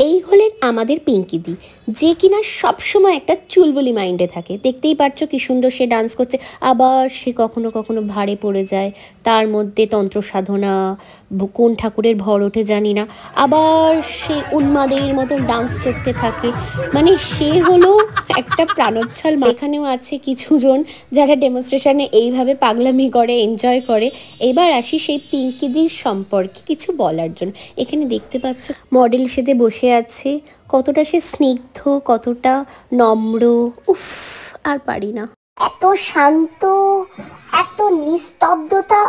এই হলেন আমাদের পিঙ্কিদি, যে কিনা সবসময় একটা চুলবুলি মাইন্ডে থাকে। দেখতেই পারছো কি সুন্দর সে ডান্স করছে, আবার সে কখনো কখনো ভাড়ে পড়ে যায়, তার মধ্যে তন্ত্র সাধনা, কোন ঠাকুরের ভর ওঠে জানি না, আবার সে উন্মাদের মতন ডান্স করতে থাকে। মানে সে হলো একটা প্রাণোচ্ছল। এখানেও আছে কিছুজন যারা ডেমনস্ট্রেশনে এইভাবে পাগলামি করে, এনজয় করে। এবার আসি সেই পিঙ্কিদির সম্পর্কে কিছু বলার জন্য। এখানে দেখতে পাচ্ছ মডেল সেজে বসে আছে, কতটা সে স্নিগ্ধ, কতটা নম্র। উফ, আর পারি না। এত শান্ত, এত নিস্তব্ধতা,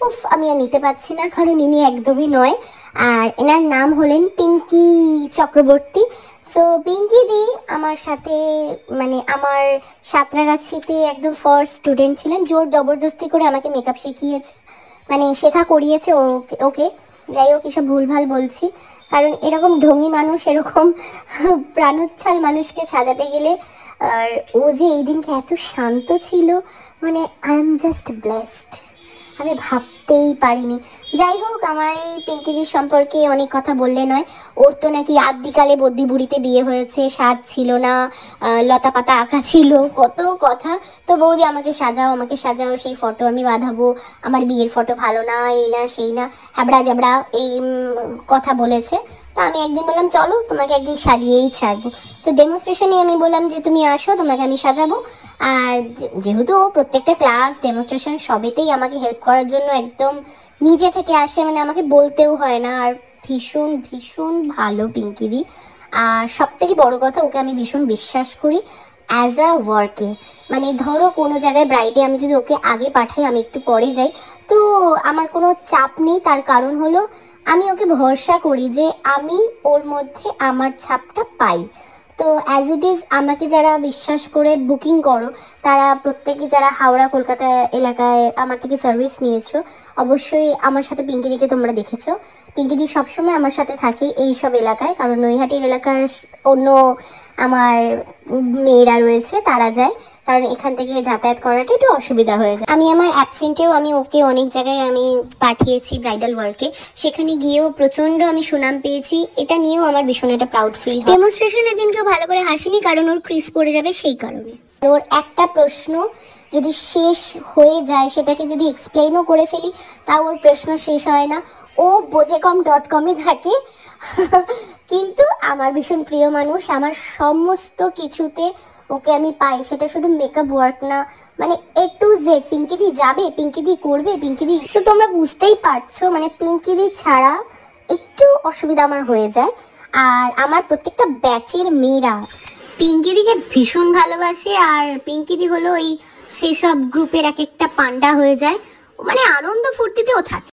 উফ, আমি আর নিতে পারছি না, কারণ ইনি একদমই নয়। আর এনার নাম হলেন পিঙ্কি চক্রবর্তী। সো পিঙ্কি দি আমার সাথে, মানে আমার সাঁতরাগাছিতে একদম ফার্স্ট স্টুডেন্ট ছিলেন। জোর জবরদস্তি করে আমাকে মেকআপ শিখিয়েছে, মানে শেখা করিয়েছে ওকে। যাই হোক, এসব ভুলভাল বলছি, কারণ এরকম ঢঙ্গি মানুষ, এরকম প্রাণোচ্ছল মানুষকে সাজাতে গেলে, আর ও যে এই দিনকে এত শান্ত ছিল, মানে আই এম জাস্ট ব্লেসড। আমি ভাবতেই পারিনি। যাই হোক, আমার এই পিঙ্কিদির সম্পর্কে অনেক কথা বললে নয়। ওর তো নাকি আদ্যিকালে বদ্যি বুড়িতে বিয়ে হয়েছে, সাজ ছিল না, লতা পাতা আঁকা ছিল, কত কথা। তো বৌদি আমাকে সাজাও, আমাকে সাজাও, সেই ফটো আমি বাঁধাবো, আমার বিয়ের ফটো ভালো না, এই না সেই না, হ্যাবড়া জাবড়া এই কথা বলেছে। তো আমি একদিন বললাম চলো তোমাকে একদিন সাজিয়েই ছাড়বো। তো ডেমনস্ট্রেশনে আমি বললাম যে তুমি আসো, তোমাকে আমি সাজাবো। আর যেহেতু প্রত্যেকটা ক্লাস ডেমনস্ট্রেশন সবেতেই আমাকে হেল্প করার জন্য একদম নিজে থেকে আসে, মানে আমাকে বলতেও হয় না। আর ভীষণ ভীষণ ভালো পিঙ্কিদি। আর সব থেকে বড় কথা, ওকে আমি ভীষণ বিশ্বাস করি অ্যাজ আ ওয়ার্কে। মানে ধরো কোনো জায়গায় ব্রাইডে আমি যদি ওকে আগে পাঠাই, আমি একটু পরে যাই, তো আমার কোনো চাপ নেই। তার কারণ হলো আমি ওকে ভরসা করি যে আমি ওর মধ্যে আমার ছাপটা পাই। তো অ্যাজ ইট ইজ, আমাকে যারা বিশ্বাস করে বুকিং করো, তারা প্রত্যেকে যারা হাওড়া কলকাতা এলাকায় আমার থেকে সার্ভিস নিয়েছো, অবশ্যই আমার সাথে পিঙ্কিদিকে তোমরা দেখেছো। পিঙ্কিদি সবসময় আমার সাথে থাকে এই সব এলাকায়, কারণ নৈহাটির এলাকার অন্য আমার মেয়েরা রয়েছে, তারা যায়, কারণ এখান থেকে যাতায়াত করাটা একটু অসুবিধা হয়ে যায়। আমি আমার অ্যাবসেন্টেও আমি ওকে অনেক জায়গায় আমি পাঠিয়েছি ব্রাইডাল ওয়ার্কে, সেখানে গিয়েও প্রচণ্ড আমি সুনাম পেয়েছি। এটা নিয়েও আমার ভীষণ একটা প্রাউড ফিল। ডেমনস্ট্রেশনের দিনকেও ভালো করে হাসিনি, কারণ ওর ক্রিজ পড়ে যাবে সেই কারণে। ওর একটা প্রশ্ন যদি শেষ হয়ে যায়, সেটাকে যদি এক্সপ্লেনও করে ফেলি, তাও ওর প্রশ্ন শেষ হয় না। ও বোঝেকম.com-এ থাকে কিন্তু আমার ভীষণ প্রিয় মানুষ। আমার সমস্ত কিছুতে ওকে আমি পাই, সেটা শুধু মেকআপ ওয়ার্ক না, মানে এ টু জেড। পিঙ্কিদি যাবে, পিঙ্কিদি করবে, পিঙ্কিদি, তো তোমরা বুঝতেই পারছো, মানে পিঙ্কিদি ছাড়া একটু অসুবিধা আমার হয়ে যায়। আর আমার প্রত্যেকটা ব্যাচের মেয়েরা পিঙ্কিদিকে ভীষণ ভালোবাসে। আর পিঙ্কিদি হলো এই সেসব গ্রুপের এক একটা পান্ডা হয়ে যায়, মানে আনন্দ ফুর্তিতেও থাকে।